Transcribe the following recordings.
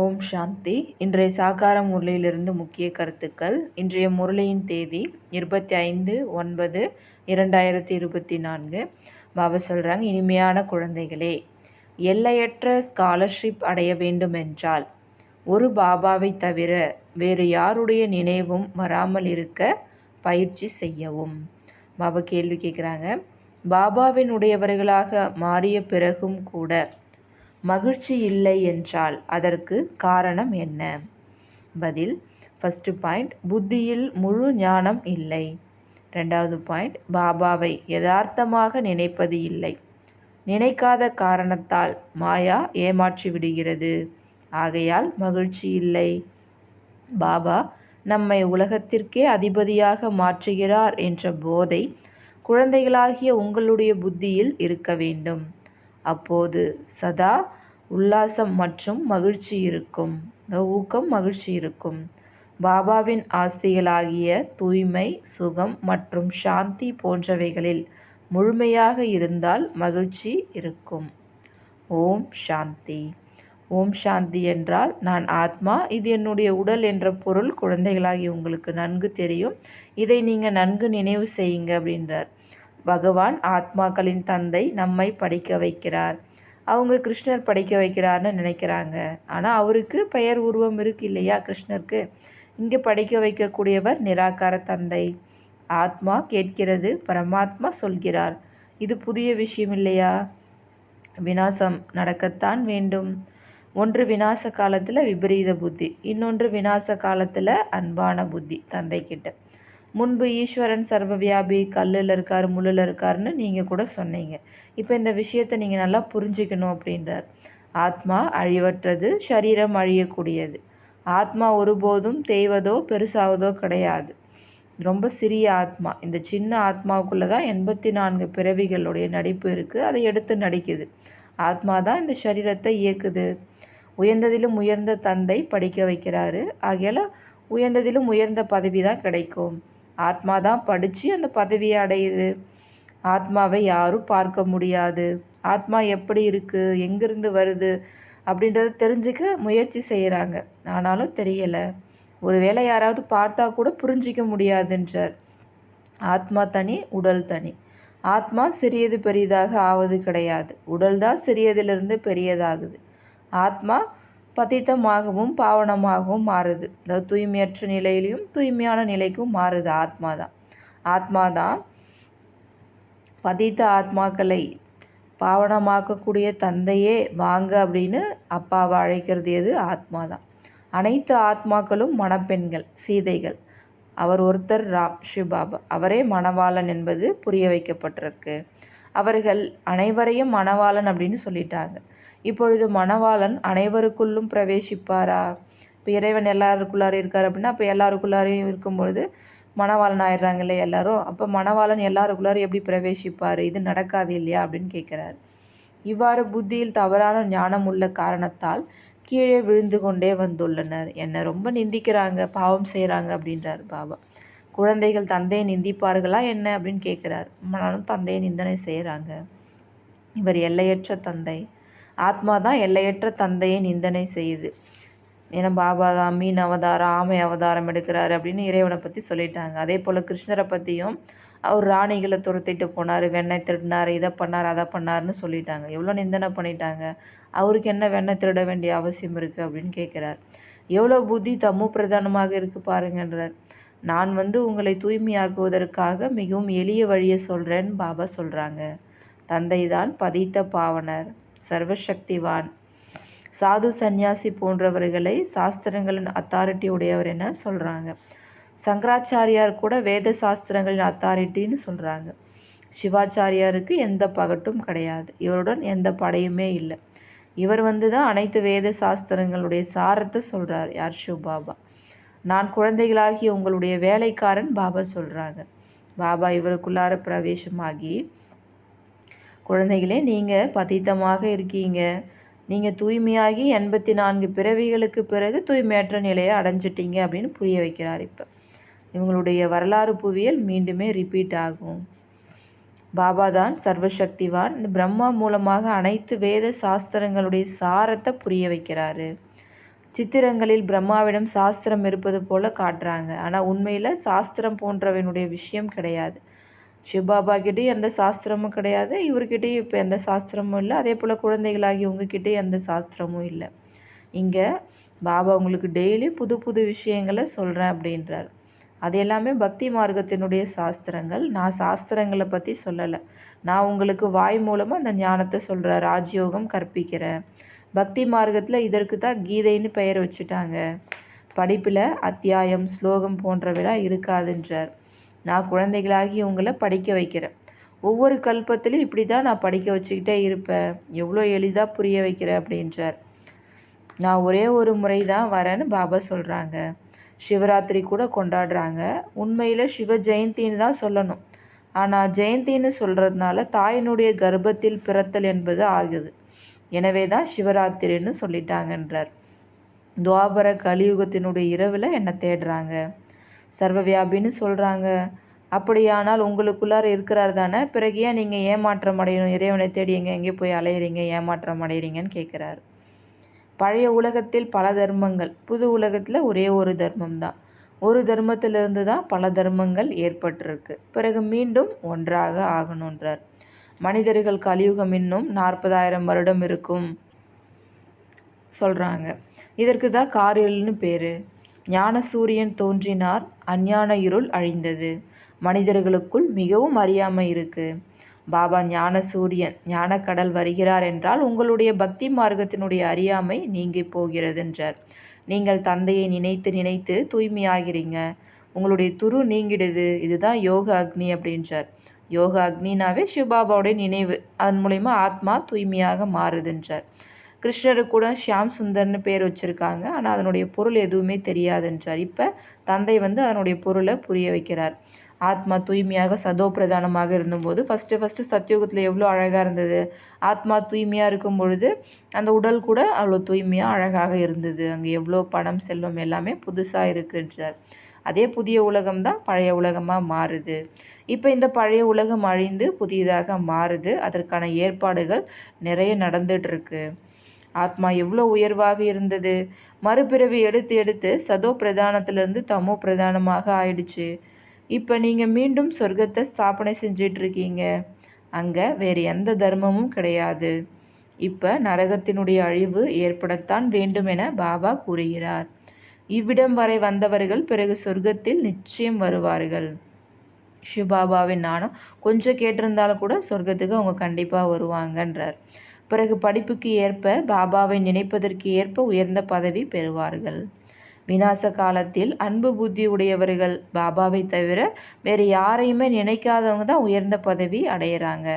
ஓம் சாந்தி. இன்றைய சாகார முரளியிலிருந்து முக்கிய கருத்துக்கள். இன்றைய முரளியின் தேதி 25/9/2024. பாபா சொல்கிறாங்க, இனிமையான குழந்தைகளே, எல்லையற்ற ஸ்காலர்ஷிப் அடைய வேண்டுமென்றால் ஒரு பாபாவை தவிர வேறு யாருடைய நினைவும் வராமல் இருக்க பயிற்சி செய்யவும். பாபா கேள்வி கேட்குறாங்க, பாபாவின் உடையவர்களாக மாறிய பிறகும் கூட மகிழ்ச்சி இல்லை என்றால் அதற்கு காரணம் என்ன? பதில். ஃபஸ்ட்டு பாயிண்ட், புத்தியில் முழு ஞானம் இல்லை. ரெண்டாவது பாயிண்ட், பாபாவை யதார்த்தமாக நினைப்பது இல்லை. நினைக்காத காரணத்தால் மாயா ஏமாற்றி விடுகிறது. ஆகையால் மகிழ்ச்சி இல்லை. பாபா நம்மை உலகத்திற்கே அதிபதியாக மாற்றுகிறார் என்ற போதை குழந்தைகளாகிய உங்களுடைய புத்தியில் இருக்க வேண்டும். அப்போது சதா உல்லாசம் மற்றும் மகிழ்ச்சி இருக்கும். ஊக்கம், மகிழ்ச்சி இருக்கும். பாபாவின் ஆஸ்திகளாகிய தூய்மை, சுகம் மற்றும் சாந்தி போன்றவைகளில் முழுமையாக இருந்தால் மகிழ்ச்சி இருக்கும். ஓம் சாந்தி. ஓம் சாந்தி என்றால் நான் ஆத்மா, இது என்னுடைய உடல் என்ற பொருள் குழந்தைகளாகி உங்களுக்கு நன்கு தெரியும். இதை நீங்கள் நன்கு நினைவு செய்யுங்க அப்படின்றார். பகவான் ஆத்மாக்களின் தந்தை நம்மை படிக்க வைக்கிறார். அவங்க கிருஷ்ணர் படிக்க வைக்கிறார்னு நினைக்கிறாங்க. ஆனால் அவருக்கு பெயர் உருவம் இருக்கு இல்லையா கிருஷ்ணருக்கு. இங்கே படிக்க வைக்கக்கூடியவர் நிராகார தந்தை. ஆத்மா கேட்கிறது, பரமாத்மா சொல்கிறார். இது புதிய விஷயம் இல்லையா? விநாசம் நடக்கத்தான் வேண்டும். ஒன்று விநாச காலத்தில் விபரீத புத்தி, இன்னொன்று விநாச காலத்தில் அன்பான புத்தி தந்தை கிட்ட. முன்பு ஈஸ்வரன் சர்வவியாபி, கல்லில் இருக்கார், முள்ளில் இருக்காருன்னு நீங்கள் கூட சொன்னீங்க. இப்போ இந்த விஷயத்தை நீங்கள் நல்லா புரிஞ்சுக்கணும் அப்படின்றார். ஆத்மா அழிவற்றது, சரீரம் அழியக்கூடியது. ஆத்மா ஒருபோதும் தேய்வதோ பெருசாவதோ கிடையாது. ரொம்ப சிறிய ஆத்மா. இந்த சின்ன ஆத்மாவுக்குள்ளே தான் 84 பிறவிகளுடைய நடிப்பு இருக்குது. அதை எடுத்து நடிக்குது. ஆத்மா தான் இந்த சரீரத்தை இயக்குது. உயர்ந்ததிலும் உயர்ந்த தந்தை படிக்க வைக்கிறாரு. ஆகையால் உயர்ந்ததிலும் உயர்ந்த பதவி தான் கிடைக்கும். ஆத்மா தான் படித்து அந்த பதவியை அடையுது. ஆத்மாவை யாரும் பார்க்க முடியாது. ஆத்மா எப்படி இருக்குது, எங்கேருந்து வருது அப்படின்றத தெரிஞ்சுக்க முயற்சி செய்கிறாங்க. ஆனாலும் தெரியலை. ஒருவேளை யாராவது பார்த்தா கூட புரிஞ்சிக்க முடியாதுன்றார். ஆத்மா தனி, உடல் தனி. ஆத்மா சிறியது பெரியதாக ஆவது கிடையாது. உடல் தான் சிறியதிலிருந்து பெரியதாகுது. ஆத்மா பதித்தமாகவும் பாவனமாகவும் மாறுது. அதாவது தூய்மையற்ற நிலையிலையும் தூய்மையான நிலைக்கும் மாறுது. ஆத்மா தான் பதித்த ஆத்மாக்களை பாவனமாக்கக்கூடிய தந்தையே வாங்க அப்படின்னு அப்பாவை அழைக்கிறது எது? ஆத்மா தான். அனைத்து ஆத்மாக்களும் மணப்பெண்கள், சீதைகள். அவர் ஒருத்தர் ராம், சிவபாபா. அவரே மணவாளன் என்பது புரிய வைக்கப்பட்டிருக்கு. அவர்கள் அனைவரையும் மணவாளன் அப்படின்னு சொல்லிட்டாங்க. இப்பொழுது மணவாளன் அனைவருக்குள்ளும் பிரவேசிப்பாரா? இப்போ இறைவன் எல்லாருக்குள்ளாரும் இருக்கார் அப்படின்னா அப்போ எல்லாருக்குள்ளாரையும் இருக்கும்பொழுது மணவாளன் ஆயிடுறாங்க இல்லையா எல்லாரும். அப்போ மணவாளன் எல்லாருக்குள்ளாரும் எப்படி பிரவேசிப்பார்? இது நடக்காது இல்லையா அப்படின்னு கேட்குறாரு. இவ்வாறு புத்தியில் தவறான ஞானம் உள்ள காரணத்தால் கீழே விழுந்து கொண்டே வந்துள்ளனர். என்னை ரொம்ப நிந்திக்கிறாங்க, பாவம் செய்கிறாங்க அப்படின்றார் பாபா. குழந்தைகள் தந்தையை நிந்திப்பார்களா என்ன அப்படின்னு கேட்குறாரு. ஆனாலும் தந்தையை நிந்தனை செய்கிறாங்க. இவர் எல்லையற்ற தந்தை. ஆத்மா தான் எல்லையற்ற தந்தையை நிந்தனை செய்யுது. ஏன்னா பாபா தான் மீன் அவதாரம், ஆமை அவதாரம் எடுக்கிறாரு அப்படின்னு இறைவனை பற்றி சொல்லிட்டாங்க. அதே போல் கிருஷ்ணரை பற்றியும் அவர் ராணிகளை துரத்திட்டு போனார், வெண்ணெய் திருடினார், இதை பண்ணார், அதை பண்ணார்னு சொல்லிட்டாங்க. எவ்வளோ நிந்தனை பண்ணிட்டாங்க. அவருக்கு என்ன வெண்ணெய் திருட வேண்டிய அவசியம் இருக்குது அப்படின்னு கேட்குறார். எவ்வளோ புத்தி தம்மு பிரதானமாக இருக்குது பாருங்கன்றார். நான் உங்களை தூய்மையாக்குவதற்காக மிகவும் எளிய வழியை சொல்கிறேன்னு பாபா சொல்கிறாங்க. தந்தை தான் பதித்த பாவனர், சர்வசக்திவான். சாது சந்நியாசி போன்றவர்களை சாஸ்திரங்களின் அத்தாரிட்டி உடையவர் என சொல்கிறாங்க. சங்கராச்சாரியார் கூட வேத சாஸ்திரங்களின் அத்தாரிட்டின்னு சொல்கிறாங்க. சிவாச்சாரியாருக்கு எந்த பகட்டும் கிடையாது. இவருடன் எந்த படையுமே இல்லை. இவர் தான் அனைத்து வேத சாஸ்திரங்களுடைய சாரத்தை சொல்கிறார். யார்? சிவபாபா. நான் குழந்தைகளாகி உங்களுடைய வேலைக்காரன் பாபா சொல்கிறாங்க. பாபா இவருக்குள்ளார பிரவேசமாகி, குழந்தைகளே நீங்கள் பதித்தமாக இருக்கீங்க, நீங்கள் தூய்மையாகி 84 பிறவிகளுக்கு பிறகு தூய்மையற்ற நிலையை அடைஞ்சிட்டீங்க அப்படின்னு புரிய வைக்கிறார். இப்போ இவங்களுடைய வரலாறு புவியல் மீண்டுமே ரிப்பீட் ஆகும். பாபா தான் சர்வசக்திவான். இந்த பிரம்மா மூலமாக அனைத்து வேத சாஸ்திரங்களுடைய சாரத்தை புரிய வைக்கிறாரு. சித்திரங்களில் பிரம்மாவிடம் சாஸ்திரம் இருப்பது போல காட்டுறாங்க. ஆனால் உண்மையில் சாஸ்திரம் போன்றவனுடைய விஷயம் கிடையாது. சிவபாபா கிட்டேயும் எந்த சாஸ்திரமும் கிடையாது, இவர்கிட்டையும் இப்போ எந்த சாஸ்திரமும் இல்லை. அதே போல் குழந்தைகளாகி உங்ககிட்டயும் எந்த சாஸ்திரமும் இல்லை. இங்கே பாபா உங்களுக்கு டெய்லி புது புது விஷயங்களை சொல்கிறேன் அப்படின்றார். அது எல்லாமே பக்தி மார்க்கத்தினுடைய சாஸ்திரங்கள். நான் சாஸ்திரங்களை பற்றி சொல்லலை. நான் உங்களுக்கு வாய் மூலமாக அந்த ஞானத்தை சொல்கிறேன், ராஜயோகம் கற்பிக்கிறேன். பக்தி மார்க்கத்தில் இதற்கு தான் கீதைன்னு பெயர் வச்சுட்டாங்க. படிப்பில் அத்தியாயம் ஸ்லோகம் போன்றவெல்லாம் இருக்காதுன்றார். நான் குழந்தைகளாகி உங்களை படிக்க வைக்கிறேன். ஒவ்வொரு கல்பத்திலையும் இப்படி தான் நான் படிக்க வச்சுக்கிட்டே இருப்பேன். எவ்வளோ எளிதாக புரிய வைக்கிறேன் அப்படின்றார். நான் ஒரே ஒரு முறை தான் வரேன்னு பாபா சொல்கிறாங்க. சிவராத்திரி கூட கொண்டாடுறாங்க. உண்மையில் சிவ ஜெயந்தின்னு தான் சொல்லணும். ஆனால் ஜெயந்தின்னு சொல்கிறதுனால தாயினுடைய கர்ப்பத்தில் பிறத்தல் என்பது ஆகுது. எனவே தான் சிவராத்திரின்னு சொல்லிட்டாங்கன்றார். துவாபர கலியுகத்தினுடைய இரவில் என்னை தேடுறாங்க, சர்வவியாபின்னு சொல்கிறாங்க. அப்படியானால் உங்களுக்குள்ளார இருக்கிறார் தானே, பிறகு ஏன் நீங்கள் ஏமாற்றம் அடையணும்? இறைவனை தேடி எங்கே போய் அலையிறீங்க, ஏமாற்றம் அடைகிறீங்கன்னு கேட்குறாரு. பழைய உலகத்தில் பல தர்மங்கள், புது உலகத்தில் ஒரே ஒரு தர்மம் தான். ஒரு தர்மத்திலிருந்து தான் பல தர்மங்கள் ஏற்பட்டிருக்கு. பிறகு மீண்டும் ஒன்றாக ஆகணுன்றார். மனிதர்கள் கலியுகம் இன்னும் 40,000 வருடம் இருக்கும் சொல்கிறாங்க. இதற்கு தான் காரிருள்னு பேர். ஞான சூரியன் தோன்றினார், அஞ்ஞான இருள் அழிந்தது. மனிதர்களுக்குள் மிகவும் அறியாமை இருக்குது. பாபா ஞான சூரியன் ஞானக்கடல் வருகிறார் என்றால் உங்களுடைய பக்தி மார்க்கத்தினுடைய அறியாமை நீங்கி போகிறதுன்றார். நீங்கள் தந்தையை நினைத்து நினைத்து தூய்மையாகிறீங்க, உங்களுடைய துரு நீங்கிடுது. இதுதான் யோக அக்னி அப்படின்றார். யோக அக்னினாவே சிவபாபாவுடைய நினைவு, அதன் மூலயமா ஆத்மா தூய்மையாக மாறுதுன்றார். கிருஷ்ணருக்கு கூட ஷியாம் சுந்தர்னு பேர் வச்சுருக்காங்க, ஆனால் அதனுடைய பொருள் எதுவுமே தெரியாதுன்றார். இப்போ தந்தை அதனுடைய பொருளை புரிய வைக்கிறார். ஆத்மா தூய்மையாக சதோ பிரதானமாக இருந்தபோது ஃபஸ்ட்டு சத்தியோகத்தில் எவ்வளோ அழகாக இருந்தது. ஆத்மா தூய்மையாக இருக்கும் பொழுது அந்த உடல் கூட அவ்வளோ தூய்மையாக அழகாக இருந்தது. அங்கே எவ்வளோ பணம் செல்வம் எல்லாமே புதுசாக இருக்குன்றார். அதே புதிய உலகம்தான் பழைய உலகமாக மாறுது. இப்போ இந்த பழைய உலகம் அழிந்து புதியதாக மாறுது. அதற்கான ஏற்பாடுகள் நிறைய நடந்துகிட்ருக்கு. ஆத்மா எவ்வளோ உயர்வாக இருந்தது, மறுபிறவி எடுத்து எடுத்து சதோ பிரதானத்திலிருந்து தமோ பிரதானமாக ஆயிடுச்சு. இப்போ நீங்கள் மீண்டும் சொர்க்கத்தை ஸ்தாபனை செஞ்சிட்ருக்கீங்க. அங்கே வேறு எந்த தர்மமும் கிடையாது. இப்போ நரகத்தினுடைய அழிவு ஏற்படத்தான் வேண்டும் என பாபா கூறுகிறார். இவ்விடம் வரை வந்தவர்கள் பிறகு சொர்க்கத்தில் நிச்சயம் வருவார்கள். சிவபாபாவின் நானும் கொஞ்சம் கேட்டிருந்தாலும் கூட சொர்க்கத்துக்கு அவங்க கண்டிப்பாக வருவாங்கன்றார். பிறகு படிப்புக்கு ஏற்ப பாபாவை நினைப்பதற்கு ஏற்ப உயர்ந்த பதவி பெறுவார்கள். விநாச காலத்தில் அன்பு புத்தி உடையவர்கள் பாபாவை தவிர வேறு யாரையுமே நினைக்காதவங்க தான் உயர்ந்த பதவி அடையிறாங்க.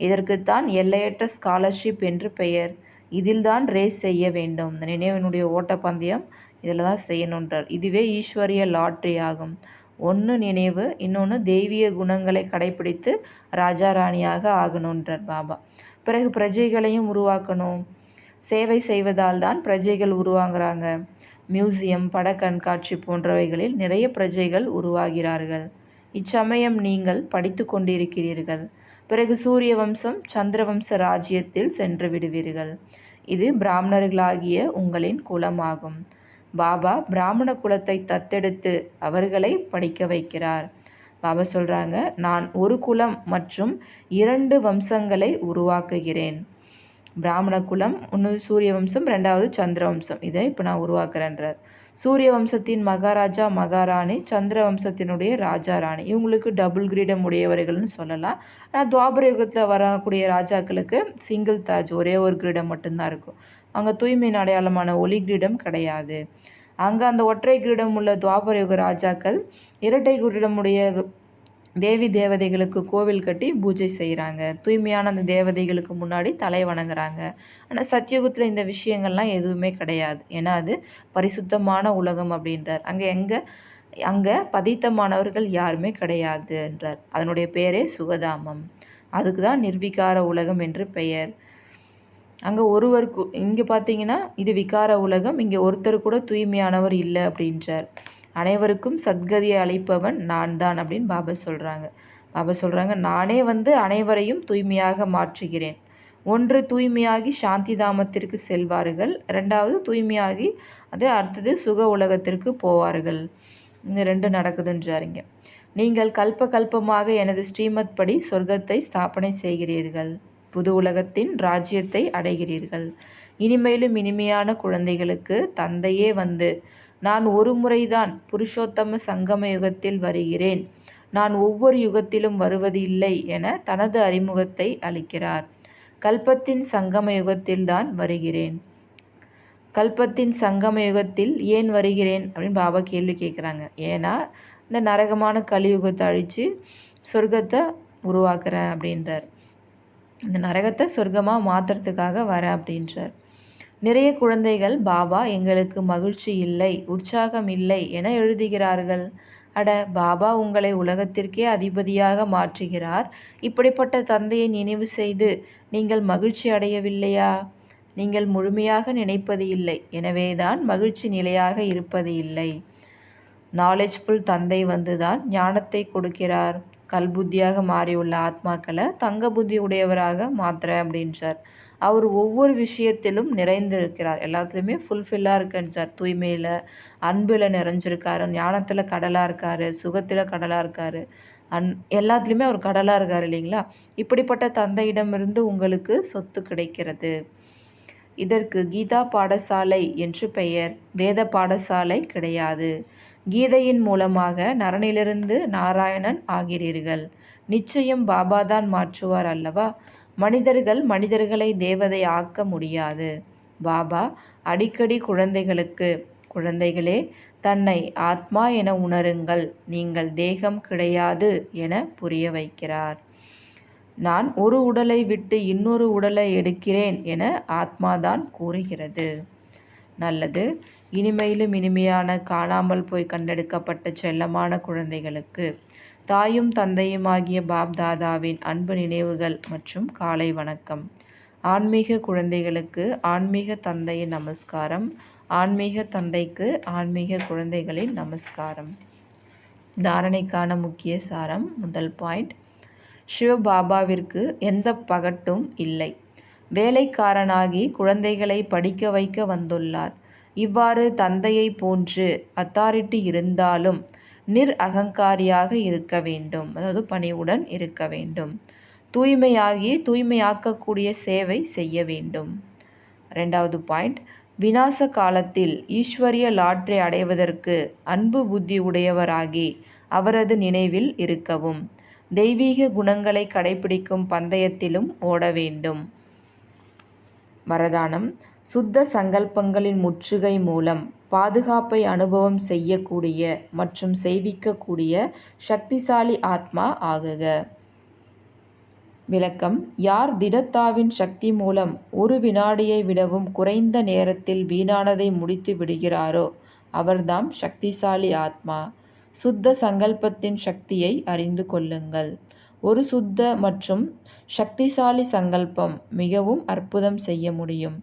இதற்குத்தான் எல்லையற்ற ஸ்காலர்ஷிப் என்று பெயர். இதில் தான் ரேஸ் செய்ய வேண்டும். இந்த நினைவினுடைய ஓட்டப்பந்தயம் இதில் தான் செய்யணுன்றார். இதுவே ஈஸ்வரிய லாட்ரி ஆகும். ஒன்று நினைவு, இன்னொன்று தெய்வீக குணங்களை கடைப்பிடித்து ராஜா ராணியாக ஆகணுன்றார் பாபா. பிறகு பிரஜைகளையும் உருவாக்கணும். சேவை செய்வதால் தான் பிரஜைகள் உருவாகிறாங்க. மியூசியம், பட கண்காட்சி போன்றவைகளில் நிறைய பிரஜைகள் உருவாகிறார்கள். இச்சமயம் நீங்கள் படித்து கொண்டிருக்கிறீர்கள். பிறகு சூரிய வம்சம் சந்திரவம்ச ராஜ்யத்தில் சென்று விடுவீர்கள். இது பிராமணர்களாகிய உங்களின் குலமாகும். பாபா பிராமண குலத்தை தத்தெடுத்து அவர்களை படிக்க வைக்கிறார். பாபா சொல்கிறாங்க, நான் ஒரு குலம் மற்றும் 2 வம்சங்களை உருவாக்குகிறேன். பிராமண குலம், ஒன்று சூரிய வம்சம், 2வது சந்திர வம்சம். இதை இப்போ நான் உருவாக்குறேன்றார். சூரிய வம்சத்தின் மகாராஜா மகாராணி, சந்திர வம்சத்தினுடைய ராஜா ராணி. இவங்களுக்கு டபுள் கிரீடம் உடையவர்கள்னு சொல்லலாம். ஆனால் துவாபர யுகத்தில் வரக்கூடிய ராஜாக்களுக்கு சிங்கிள் தாஜ், ஒரே ஒரு கிரீடம் மட்டும்தான் இருக்கும். அங்கே தூய்மையின் அடையாளமான ஒளி கிரீடம் கிடையாது. அங்கே அந்த ஒற்றை கிரீடம் உள்ள துவாபர யுக ராஜாக்கள் இரட்டை கிரீடமுடைய தேவி தேவதைகளுக்கு கோவில் கட்டி பூஜை செய்கிறாங்க. தூய்மையான அந்த தேவதைகளுக்கு முன்னாடி தலை வணங்குறாங்க. ஆனால் சத்தியுகத்தில் இந்த விஷயங்கள்லாம் எதுவுமே கிடையாது. ஏன்னா அது பரிசுத்தமான உலகம் அப்படின்றார். அங்கே பதித்தமானவர்கள் யாருமே கிடையாது என்றார். அதனுடைய பெயரே சுகதாமம். அதுக்கு தான் நிர்விகார உலகம் என்று பெயர். அங்கே ஒருவருக்கு, இங்கே பார்த்தீங்கன்னா இது விகார உலகம், இங்கே ஒருத்தர் கூட தூய்மையானவர் இல்லை அப்படின்றார். அனைவருக்கும் சத்கதியை அளிப்பவன் நான் தான் அப்படின்னு பாபா சொல்கிறாங்க. நானே அனைவரையும் தூய்மையாக மாற்றுகிறேன். ஒன்று தூய்மையாகி சாந்தி தாமத்திற்கு செல்வார்கள், ரெண்டாவது தூய்மையாகி அடுத்தது சுக உலகத்திற்கு போவார்கள். இந்த 2 நடக்குதுன்றாருங்க. நீங்கள் கல்பமாக எனது ஸ்ரீமத் படி சொர்க்கத்தை ஸ்தாபனை செய்கிறீர்கள், புது உலகத்தின் ராஜ்யத்தை அடைகிறீர்கள். இனிமேலும் இனிமையான குழந்தைகளுக்கு தந்தையே வந்து, நான் ஒரு முறைதான் புருஷோத்தம சங்கம யுகத்தில் வருகிறேன், நான் ஒவ்வொரு யுகத்திலும் வருவது இல்லை என தனது அறிமுகத்தை அளிக்கிறார். கல்பத்தின் சங்கம யுகத்தில்தான் வருகிறேன். கல்பத்தின் சங்கம யுகத்தில் ஏன் வருகிறேன் அப்படின்னு பாபா கேள்வி கேட்குறாங்க. ஏன்னா இந்த நரகமான கலியுகத்தை அழித்து சொர்க்கத்தை உருவாக்குறேன் அப்படின்றார். இந்த நரகத்தை சொர்க்கமாக மாற்றுறதுக்காக வரேன் அப்படின்றார். நிறைய குழந்தைகள் பாபா எங்களுக்கு மகிழ்ச்சி இல்லை, உற்சாகம் இல்லை என எழுதுகிறார்கள். அட, பாபா உங்களை உலகத்திற்கே அதிபதியாக மாற்றுகிறார். இப்படிப்பட்ட தந்தையை நினைவு செய்து நீங்கள் மகிழ்ச்சி அடையவில்லையா? நீங்கள் முழுமையாக நினைப்பது இல்லை, எனவேதான் மகிழ்ச்சி நிலையாக இருப்பது இல்லை. நாலேஜ்ஃபுல் தந்தை வந்துதான் ஞானத்தை கொடுக்கிறார். கல்புத்தியாக மாறியுள்ள ஆத்மாக்களை தங்க புத்தி உடையவராக மாத்திர அப்படின்றார். அவர் ஒவ்வொரு விஷயத்திலும் நிறைந்திருக்கிறார், எல்லாத்துலேயுமே ஃபுல்ஃபில்லாக இருக்குன்றார். தூய்மையில், அன்பில் நிறைஞ்சிருக்காரு, ஞானத்தில் கடலாக இருக்கார், சுகத்தில் கடலாக இருக்கார், எல்லாத்துலேயுமே அவர் கடலாக இருக்கார் இல்லைங்களா? இப்படிப்பட்ட தந்தையிடமிருந்து உங்களுக்கு சொத்து கிடைக்கிறது. இதற்கு கீதா பாடசாலை என்று பெயர். வேத பாடசாலை கிடையாது. கீதையின் மூலமாக நரனிலிருந்து நாராயணன் ஆகிறீர்கள். நிச்சயம் பாபாதான் மாற்றுவார் அல்லவா? மனிதர்கள் மனிதர்களை தேவதை ஆக்க முடியாது. பாபா அடிக்கடி குழந்தைகளே தன்னை ஆத்மா என உணருங்கள், நீங்கள் தேகம் கிடையாது என புரிய வைக்கிறார். நான் ஒரு உடலை விட்டு இன்னொரு உடலை எடுக்கிறேன் என ஆத்மாதான் கூறுகிறது. நல்லது. இனிமையிலும் இனிமையான காணாமல் போய் கண்டெடுக்கப்பட்ட செல்லமான குழந்தைகளுக்கு தாயும் தந்தையுமாகிய பாப் தாதாவின் அன்பு நினைவுகள் மற்றும் காலை வணக்கம். ஆன்மீக குழந்தைகளுக்கு ஆன்மீக தந்தையின் நமஸ்காரம், ஆன்மீக தந்தைக்கு ஆன்மீக குழந்தைகளின் நமஸ்காரம். தாரணைக்கான முக்கிய சாரம். முதல் பாயிண்ட், சிவபாபாவிற்கு எந்த பகட்டும் இல்லை. வேலைக்காரனாகி குழந்தைகளை படிக்க வைக்க வந்துள்ளார். இவ்வாறு தந்தையை போன்று அத்தாரிட்டி இருந்தாலும் அகங்காரியாக இருக்க வேண்டும், அதாவது பணிவுடன் இருக்க வேண்டும். தூய்மையாகி தூய்மையாக்கக்கூடிய சேவை செய்ய வேண்டும். 2வது பாயிண்ட், விநாச காலத்தில் ஈஸ்வரிய லாட்டரி அடைவதற்கு அன்பு புத்தி உடையவராகி அவரது நினைவில் இருக்கவும். தெய்வீக குணங்களை கடைபிடிக்கும் பந்தயத்திலும் ஓட வேண்டும். வரதானம், சுத்த சங்கல்பங்களின் முற்றுகை மூலம் பாதுகாப்பை அனுபவம் செய்யக்கூடிய மற்றும் செய்விக்கக்கூடிய சக்திசாலி ஆத்மா ஆகுக. விளக்கம், யார் திடத்தாவின் சக்தி மூலம் ஒரு வினாடியை விடவும் குறைந்த நேரத்தில் வீணானதை முடித்து விடுகிறாரோ அவர்தாம் சக்திசாலி ஆத்மா. சுத்த சங்கல்பத்தின் சக்தியை அறிந்து கொள்ளுங்கள். ஒரு சுத்த மற்றும் சக்திசாலி சங்கல்பம் மிகவும் அற்புதம் செய்ய முடியும்.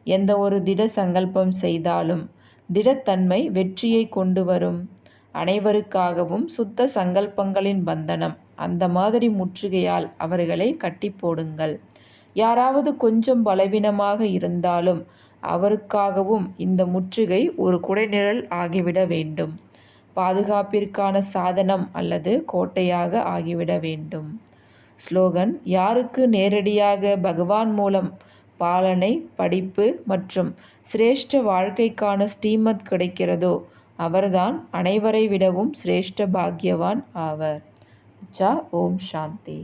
எந்த ஒரு திட சங்கல்பம் செய்தாலும் திடத்தன்மை வெற்றியை கொண்டு வரும். அனைவருக்காகவும் சுத்த சங்கல்பங்களின் பந்தனம், அந்த மாதிரி முற்றுகையால் அவர்களை கட்டி போடுங்கள். யாராவது கொஞ்சம் பலவீனமாக இருந்தாலும் அவருக்காகவும் இந்த முற்றுகை ஒரு குடைநிழல் ஆகிவிட வேண்டும். பாதுகாப்பிற்கான சாதனம் அல்லது கோட்டையாக ஆகிவிட வேண்டும். ஸ்லோகன், யாருக்கு நேரடியாக பகவான் மூலம் பாலனை, படிப்பு மற்றும் சிரேஷ்ட வாழ்க்கைக்கான ஸ்ரீமத் கிடைக்கிறதோ அவர்தான் அனைவரை விடவும் சிரேஷ்ட பாக்யவான் ஆவர். ஓம் சாந்தி.